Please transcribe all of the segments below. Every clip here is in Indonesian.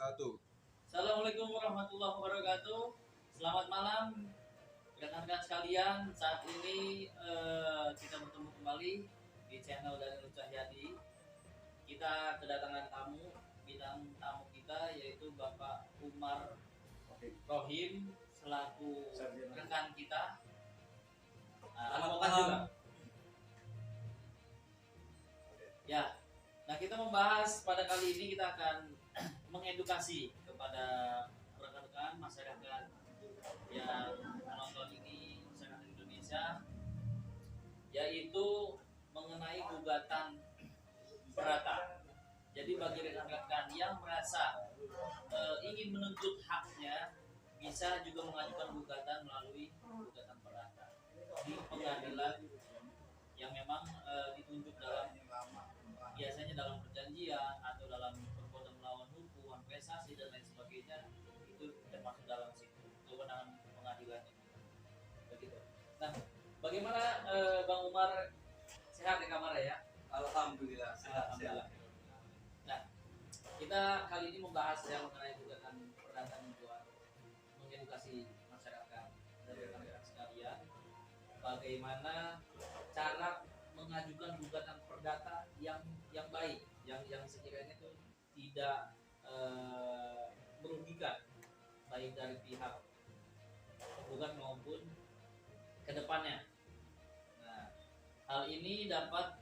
Satu. Assalamualaikum warahmatullahi wabarakatuh. Selamat malam rekan-rekan sekalian. Saat ini kita bertemu kembali di channel dari Nur Cahyadi. Kita kedatangan tamu, bintang tamu kita yaitu Bapak Umar Rohim selaku rekan kita. Advokat juga. Ya. Nah, kita membahas pada kali ini kita akan mengedukasi kepada rekan-rekan masyarakat yang menonton ini, masyarakat Indonesia, yaitu mengenai gugatan perdata. Jadi bagi rekan-rekan yang merasa ingin menuntut haknya, bisa juga mengajukan gugatan melalui gugatan perdata di pengadilan yang memang ditunjuk biasanya dalam perjanjian atau dalam perbuatan melawan hukum, prestasi dan lain sebagainya, itu termasuk dalam situ kewenangan pengadilan ini. Begitu. Nah, bagaimana Bang Umar, sehat di kamar ya? Alhamdulillah sehat. Nah, kita kali ini membahas yang mengenai gugatan perdata buat mengedukasi masyarakat dan rekan-rekan sekalian, bagaimana cara mengajukan gugatan perdata yang baik, yang sekiranya itu tidak merugikan baik dari pihak penggugat maupun kedepannya. Nah, hal ini dapat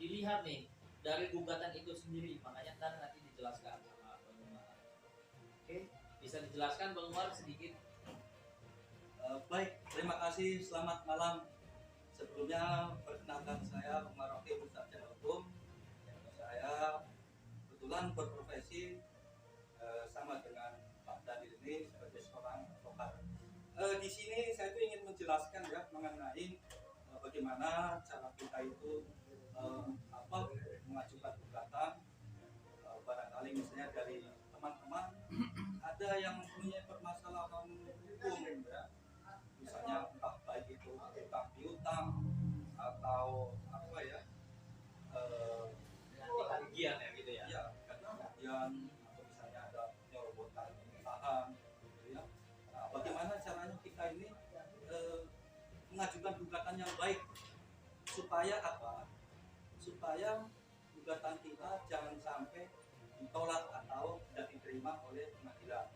dilihat nih dari gugatan itu sendiri, makanya nanti dijelaskan sama Bang Umar. Oke, bisa dijelaskan Bang Umar sedikit? Baik, terima kasih. Selamat malam. Sebelumnya perkenalkan saya Umar Rohim, sarjana hukum. Saya kebetulan berprofesi sama dengan Pak Daniel ini sebagai seorang advokat. Di sini saya tuh ingin menjelaskan ya mengenai bagaimana cara kita itu mengajukan gugatan. Barangkali misalnya dari teman-teman ada yang mempunyai permasalahan hukum ya. Misalnya entah baik itu utang piutang atau apa ya kerugian ya gitu ya. Ya, kerugian atau misalnya ada penyerobotan saham gitu ya. Nah, bagaimana caranya kita ini mengajukan gugatan yang baik supaya apa? Supaya gugatan kita jangan sampai ditolak atau tidak diterima oleh pengadilan.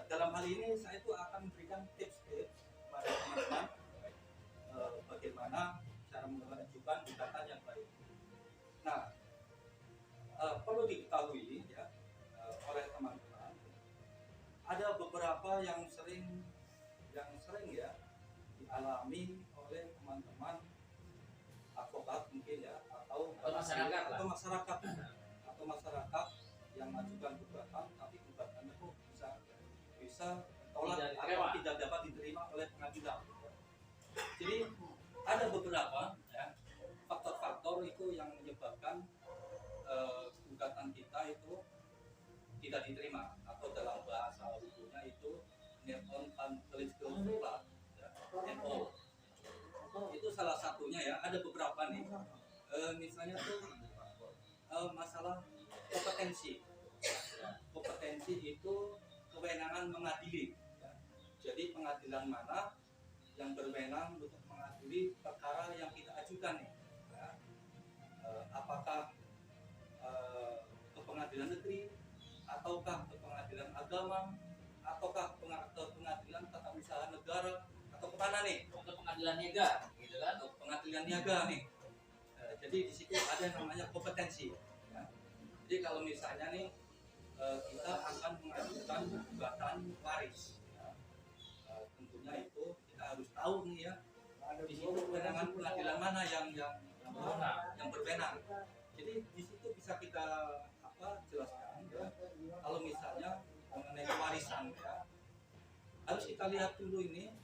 Dalam hal ini saya itu akan memberikan tips-tips kepada teman-teman bagaimana cara mengajukan gugatan yang baik. Nah, perlu diketahui ya oleh teman-teman, ada beberapa yang sering ya dialami oleh teman-teman advokat mungkin ya atau masyarakat yang mengajukan gugatan tapi gugatannya kok bisa tolak atau tidak dapat diterima oleh pengadilan. Jadi ada beberapa ya, faktor-faktor itu yang menyebabkan gugatan kita itu tidak diterima atau dalam bahasa hukumnya itu non-political ya, NO. Itu salah satunya ya. Ada beberapa nih. Misalnya tuh masalah kompetensi. Kompetensi itu kewenangan mengadili ya. Jadi pengadilan mana yang berwenang untuk mengadili perkara yang kita ajukan nih ya. Apakah ke pengadilan negeri ataukah ke pengadilan agama ataukah ke pengadilan tata usaha negara atau kemana nih? Ke pengadilan niaga gitu kan? Ke pengadilan niaga nih. Jadi di situ ada yang namanya kompetensi ya. Jadi kalau misalnya nih kita akan mengajukan gugatan waris ya. Tentunya itu kita harus tahu nih ya di situ kewenangan pengadilan mana yang berwenang. Jadi di situ bisa kita jelaskan ya. Kalau misalnya mengenai warisan ya, harus kita lihat dulu ini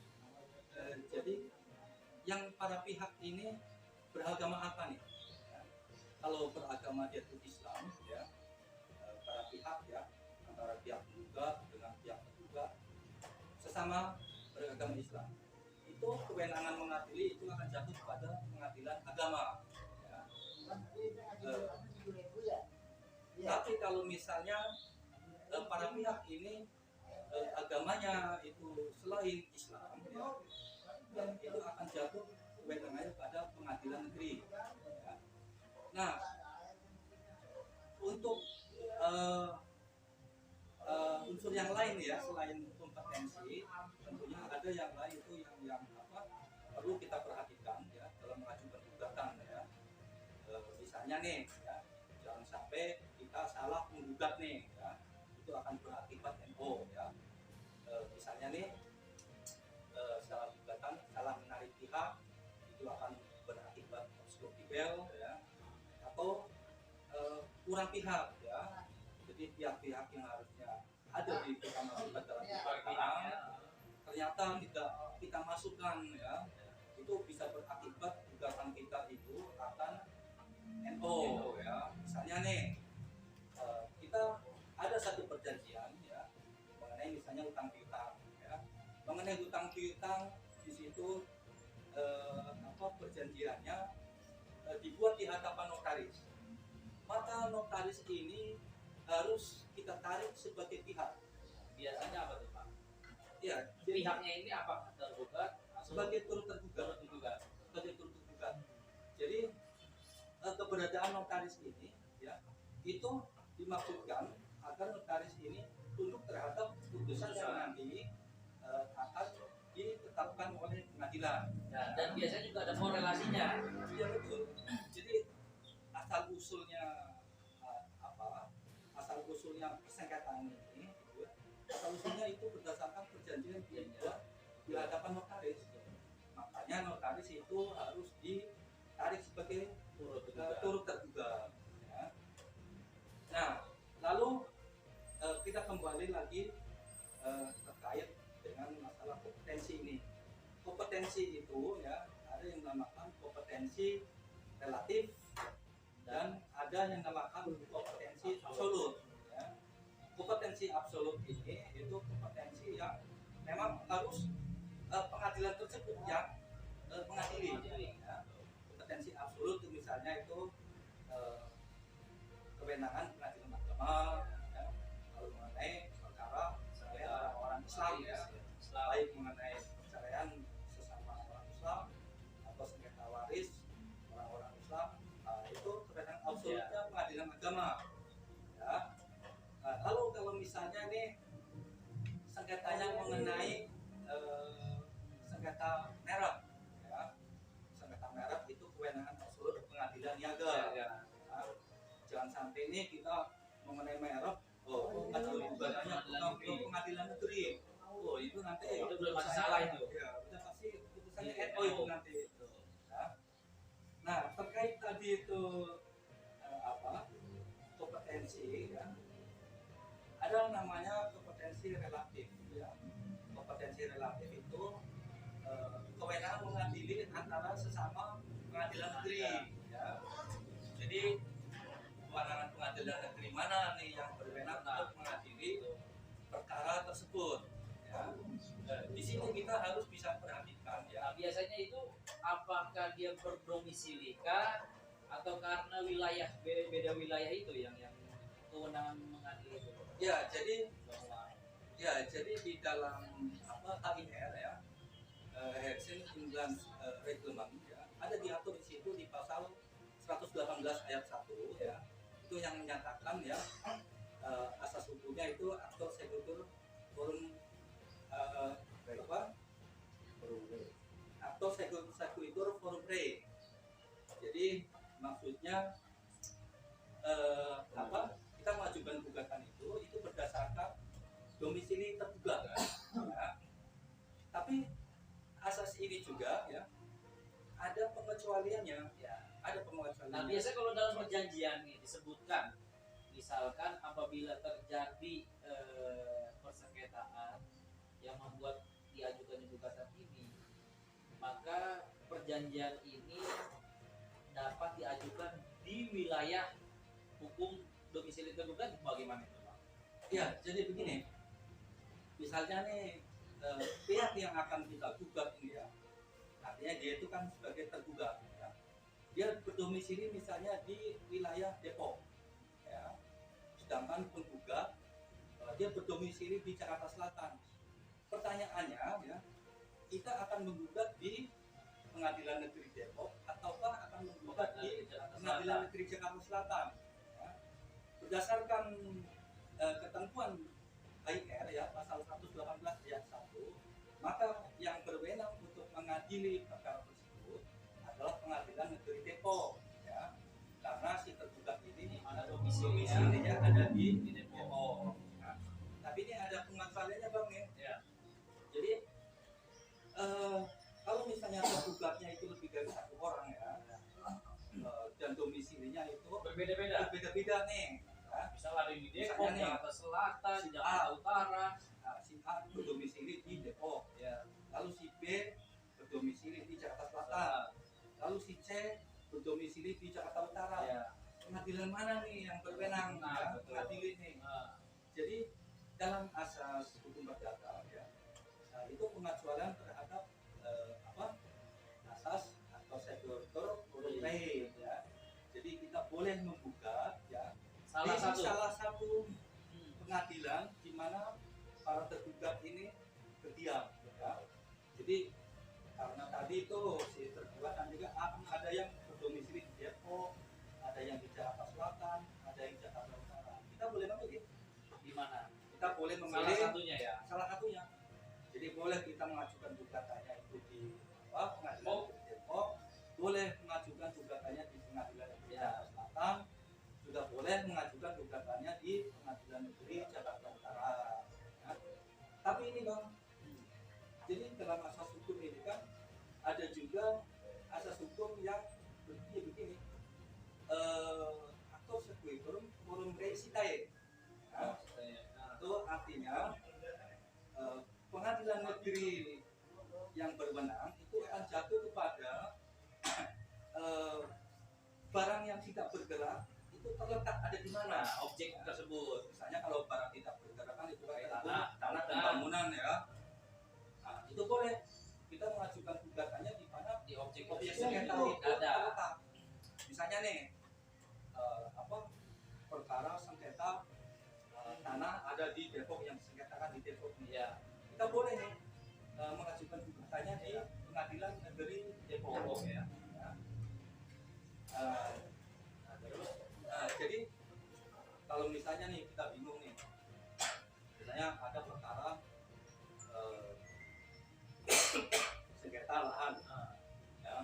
jadi yang para pihak ini beragama apa nih ya. Kalau beragama dia itu Islam ya, para pihak ya, antara pihak tergugat dengan pihak tergugat sesama beragama Islam, itu kewenangan mengadili itu akan jatuh kepada pengadilan agama ya. Tapi kalau misalnya para pihak ini agamanya itu selain Islam ya, itu akan jatuh kewenangannya pada pengadilan negeri ya. Nah, untuk unsur yang lain ya selain kompetensi, tentunya ada yang lain itu yang apa perlu kita perhatikan ya dalam mengajukan gugatan ya. Misalnya nih ya, jangan sampai kita salah menggugat nih ya, itu akan berakibat NO ya. Misalnya nih salah gugatan, salah menarik pihak, itu akan berakibat obstruktifel ya, atau kurang pihak ya. Jadi pihak-pihak yang harusnya ada di kita masukkan dalam gugatan ternyata tidak kita masukkan ya, itu bisa berakibat gugatan kita itu akan NO ya. Misalnya nih kita ada satu perjanjian ya mengenai misalnya utang piutang ya, mengenai utang piutang di situ perjanjiannya dibuat di hadapan notaris, maka notaris ini harus kita tarik sebagai pihak. Biasanya apa tuh Pak? Ya, Pihaknya ini apa? Tergugat? Sebagai turut tergugat. Sebagai turut tergugat. Jadi keberadaan notaris ini ya itu dimaksudkan agar notaris ini tunduk terhadap putusan yang nanti akan ditetapkan oleh pengadilan. Ya, dan biasanya juga ada korelasinya. Iya betul. Jadi asal usulnya asal usulnya sengketa ini, asal usulnya itu berdasarkan perjanjian yang dibuat di hadapan notaris. Makanya notaris itu harus ditarik sebagai turut tergugat. Ya. Nah, lalu kita kembali lagi terkait dengan masalah kompetensi ini. Kompetensi itu ya ada yang dinamakan kompetensi relatif dan ada yang dinamakan kompetensi absolut ya. Kompetensi absolut ini itu kompetensi yang memang harus pengadilan tersebut yang mengadili ya. Kompetensi absolut itu misalnya itu kewenangan pengadilan agama ya, kalau mengenai perkara orang Islam ya, baik mengenai perceraian sesama orang Islam atau sengketa waris orang-orang Islam, itu kewenangan absolutnya pengadilan agama ya. Lalu kalau misalnya nih sengketanya mengenai sengketa merek ya, sengketa merek itu kewenangan absolut pengadilan niaga ya. Jangan sampai ini kita mengenai merek ada gugatannya ke pengadilan negeri, itu nanti itu belum masih salah itu ya, udah pasti putusannya NO itu nanti ya. Nah terkait tadi itu kompetensi ya, ada namanya kompetensi relatif ya. Kompetensi relatif itu kewenangan mengadili antara sesama pengadilan negeri ya. Jadi kewenangan pengadilan negeri mana nih yang berwenang untuk mengadili perkara tersebut ya. Di sini kita harus bisa perhatikan ya. Nah, biasanya itu apakah dia berdomisili kah atau karena wilayah beda wilayah itu yang kewenangan mengadili itu? Ya, jadi di dalam HIR ya, Helsinki England Reglement ya, ada diatur di situ di pasal 118 ayat 1 ya. Itu yang menyatakan ya asas hukumnya itu aktor sekutur forum aktor sekutur forum re. Jadi maksudnya kita mengajukan gugatan itu berdasarkan domisili tergugat ya. Tapi asas ini juga ya ada pengecualiannya ya, ada pengecualiannya. Nah biasanya kalau dalam perjanjian ini disebutkan misalkan apabila terjadi persengketaan yang membuat diajukan gugatan ini, maka perjanjian ini dapat diajukan di wilayah hukum domisili tergugat. Bagaimana itu Pak? Ya, jadi begini, misalnya nih pihak yang akan kita gugat ini ya, artinya dia itu kan sebagai tergugat ya. Dia berdomisili misalnya di wilayah Depok ya, sedangkan penggugat dia berdomisili di Jakarta Selatan. Pertanyaannya ya, kita akan menggugat di Pengadilan Negeri Depok ataukah akan menggugat di Pengadilan Negeri Jakarta Selatan? Ya. Berdasarkan ketentuan HIR ya pasal 118 ayat 1, maka yang berwenang untuk mengadili perkara tersebut adalah Pengadilan Negeri Depok ya. Karena si tergugat ini Mana domisilinya ada di Depok. Nah, tapi ini ada pemasalahnya Bang ya. Ya. Jadi kalau misalnya tergugatnya itu lebih dari satu orang ya, dan domisilinya itu Berbeda-beda. berbeda-beda nih. Ya. Misal ada di Depok, Misalnya nih, Jakarta Selatan, si Jakarta A. Utara. Nah, si A berdomisili di Depok, Ya. lalu si B berdomisili di Jakarta Selatan, lalu si C berdomisili di Jakarta Utara. Ya. Pengadilan mana nih yang berwenang Nah, ya, betul. mengadili nih? Nah, Jadi dalam asas hukum perdata ya, itu pengecualian terhadap asas atau secutor voluntaire ya. Jadi kita boleh membuka ya salah di satu. salah satu Hmm. pengadilan di mana para tergugat ini berdiam ya. Jadi karena tadi itu si tergugat dan juga akan ada yang berdomisili di Depok, ada yang di Jakarta Selatan, ada yang di Jakarta Utara. Kita boleh memilih, Di mana? kita boleh Salah memilih satunya ya. salah satunya. Jadi boleh kita mengajukan gugatannya itu di Pengadilan Negeri Depok, boleh mengajukan gugatannya di Pengadilan Negeri Jakarta Selatan, juga boleh mengajukan gugatannya di Pengadilan Negeri Jakarta Utara. Ya. Tapi ini Bang, jadi dalam asas hukum ini kan ada juga asas hukum yang begini, atau sequitur forum recitae. Ya. Itu artinya pengadilan negeri yang berwenang itu akan jatuh kepada barang yang tidak bergerak itu terletak ada di mana. Nah, objek tersebut. Misalnya kalau barang tidak bergerak kan itu kayak Tanah dan bangunan ya. Nah, itu boleh kita mengajukan gugatannya di mana Di objek objek tersebut sengketa itu itu ada. terletak. Misalnya nih perkara sengketa tanah ada di Depok yang sengketakan di Depok nih. Ya. Kita boleh nih mengajukan gugatannya di Pengadilan Negeri Depok ya. Jadi kalau misalnya nih kita bingung nih, misalnya ada perkara sengketa lahan, ya,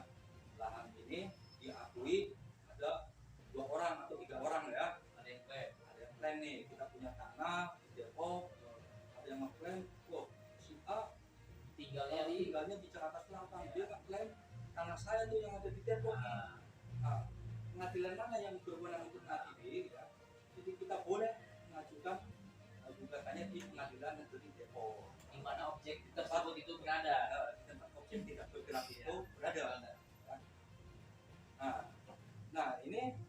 lahan ini diakui ada 2 orang atau 3 orang ya, Ada yang klaim. ada yang klaim nih kita punya tanah di Depok, ada yang mengklaim, wah si A tinggalnya di Jakarta Selatan, dia nggak klaim tanah saya tuh yang ada di Depok. Nah, pengadilan mana yang berwenang untuk mengadili ya? Jadi kita boleh mengajukan gugatannya di Pengadilan Negeri Depok. Di mana objek tersebut itu berada. Di tempat objek tidak bergerak itu berada. Nah ini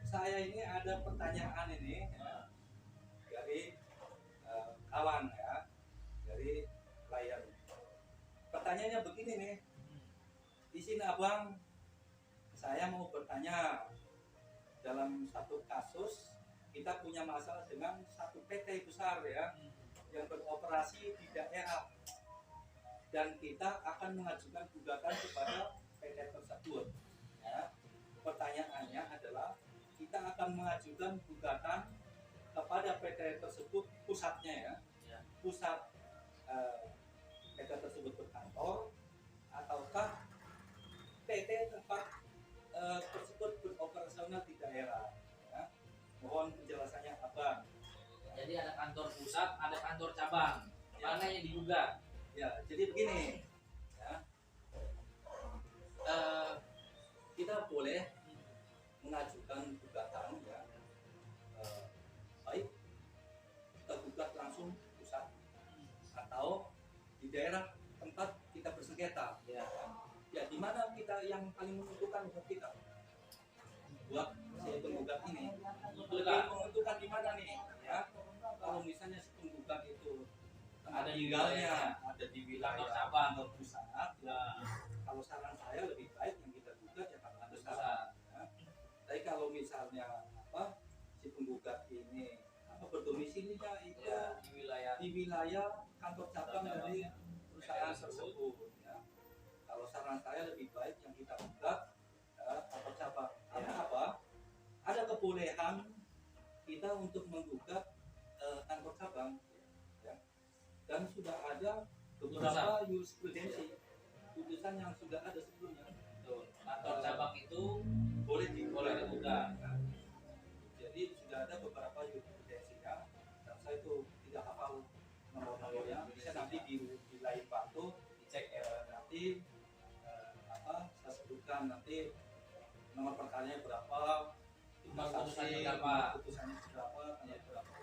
saya ini ada pertanyaan ini ya, dari kawan ya, dari klien. Pertanyaannya begini nih, di sini abang, saya mau bertanya, dalam satu kasus kita punya masalah dengan satu PT besar ya yang beroperasi di daerah dan kita akan mengajukan gugatan kepada PT tersebut ya. Pertanyaannya adalah kita akan mengajukan gugatan kepada PT tersebut pusatnya ya, pusat PT tersebut berkantor ataukah PT tempat tersebut beroperasional di daerah ya. Mohon penjelasannya abang. Jadi ada kantor pusat, ada kantor cabang. Mana yang digugat? Ya, jadi begini ya. Kita boleh mengajukan gugatan ya, baik tergugat langsung pusat atau di daerah tempat kita bersengketa ya. Ya, di mana kita yang paling menentukan buat kita buat si penggugat ini menentukan di mana nih ya. Kalau misalnya si penggugat itu Ada di tinggalnya ada di wilayah kantor cabang. kantor pusat ya. Kalau saran saya lebih baik yang kita gugat ya kantor pusat ya. Tapi kalau misalnya si penggugat ini berdomisili domisilinya itu Ya, di wilayah kantor cabang dari perusahaan PT tersebut. Ya. Kalau saran saya lebih baik yang kita buka kantor cabang. Karena apa? Ada kebolehan kita untuk menggugat kantor cabang, ya. Dan sudah ada beberapa jurisprudensi putusan yang sudah ada sebelumnya. Betul. Kantor cabang itu Boleh digugat. Jadi sudah ada beberapa jurisprudensinya dan saya itu tidak hafal nomor-nomornya. Bisa nanti di lain waktu dicek nanti saya sebutkan nanti nomor perkaranya berapa, Putusannya kasasi, berapa. putusannya berapa, tanggal berapa.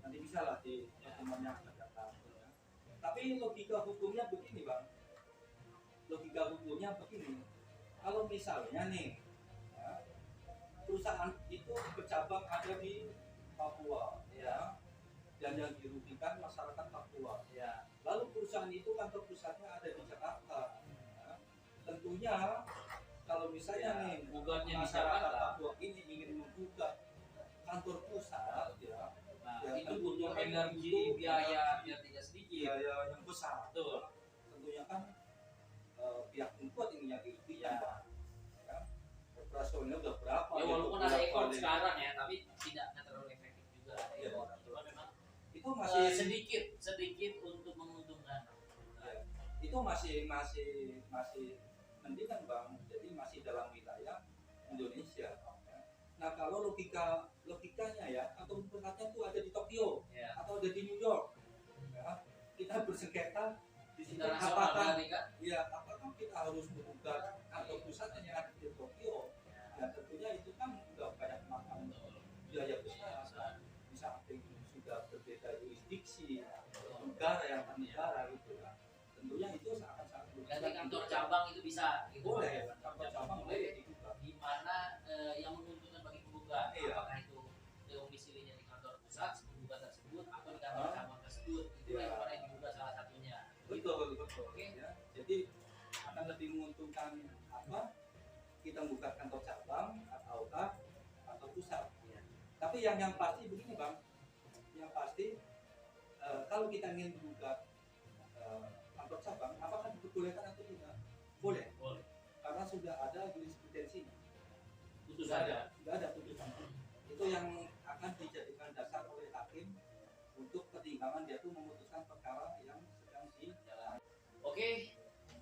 Nanti bisa lah di pertemuan yang akan datang. Ya. Tapi logika hukumnya begini bang, logika hukumnya begini. Kalau misalnya nih, ya, perusahaan itu bercabang ada di Papua, ya, dan yang dirugikan masyarakat Papua. ya Lalu perusahaan itu kantor pusatnya ada di Jakarta. Ya. Tentunya kalau misalnya nih gugatnya di masyarakat Jakarta. Papua ini ingin menggugat kantor pusat, ya, Nah, ya, itu tentunya butuh kan energi, butuh biaya energi, biar tidak sedikit. biaya yang besar. Betul. Tentunya kan pihak penggugat ini yang dirugikan, Ya. Pak. Ya. Operasionalnya udah berapa? Ya walaupun udah ada berapa ekor kali. sekarang ya, tapi tidak terlalu efektif juga. Iya. Cuma memang Itu masih sedikit untuk menguntungkan. ya, itu masih mendingan bang, jadi masih dalam wilayah Indonesia. Nah kalau logikanya ya, atau pusatnya itu ada di Tokyo Ya. atau ada di New York, ya, kita bersengketa di sini Internasional apakah berarti kan? apakah kita harus menggugat kantor pusatnya yang ada di Tokyo? Ya tentunya itu kan udah banyak makan biaya besar, di samping sudah berbeda jurisdiksi, negara yang per negara gitu ya. Tentunya itu sangat Berarti kantor cabang itu bisa gitu. boleh, kantor cabang boleh digugat. Di mana yang menguntungkan bagi penggugat, Iya. apakah itu domisilinya di kantor pusat penggugat tersebut atau di kantor cabang tersebut, itu Iya. yang mana yang digugat salah satunya. Betul. Oke. Ya. Jadi akan lebih menguntungkan apa? Kita membuka kantor cabang atau pusat. Iya. Tapi yang pasti begini bang, yang pasti kalau kita ingin membuka kantor cabang, apakah diperbolehkan atau tidak? Boleh, Boleh. karena sudah ada jurisprudensinya. Putusannya. Sudah ada putusan. Itu yang akan dijadikan dasar oleh hakim untuk pertimbangan dia tuh memutuskan perkara yang sedang Jalan. Oke,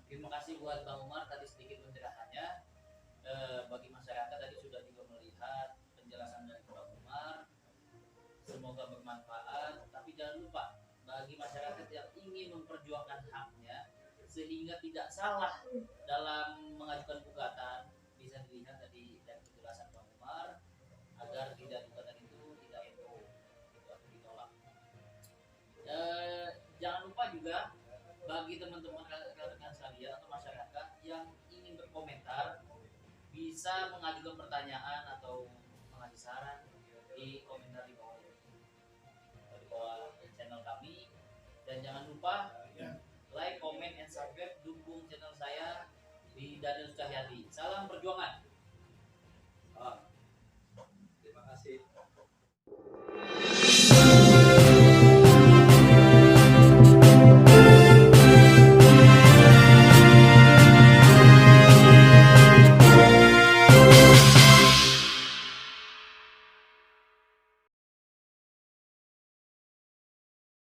terima kasih buat Bang Umar tadi sedikit pencerahannya. Bagi masyarakat tadi sudah juga melihat penjelasan dari Bang Umar. Semoga bermanfaat. Tapi jangan lupa bagi masyarakat yang ingin memperjuangkan haknya sehingga tidak salah dalam mengajukan gugatan, bisa dilihat tadi dari penjelasan Bang Umar agar tidak gugatan itu tidak ego atau ditolak. Jangan lupa juga bagi teman-teman rekan-rekan sekalian atau masyarakat yang ingin berkomentar bisa mengajukan pertanyaan atau mengasih saran di komentar di bawah ini, di bawah channel kami. Dan jangan lupa like, comment, and subscribe, dukung channel saya di Daniel Cahyadi. Salam perjuangan.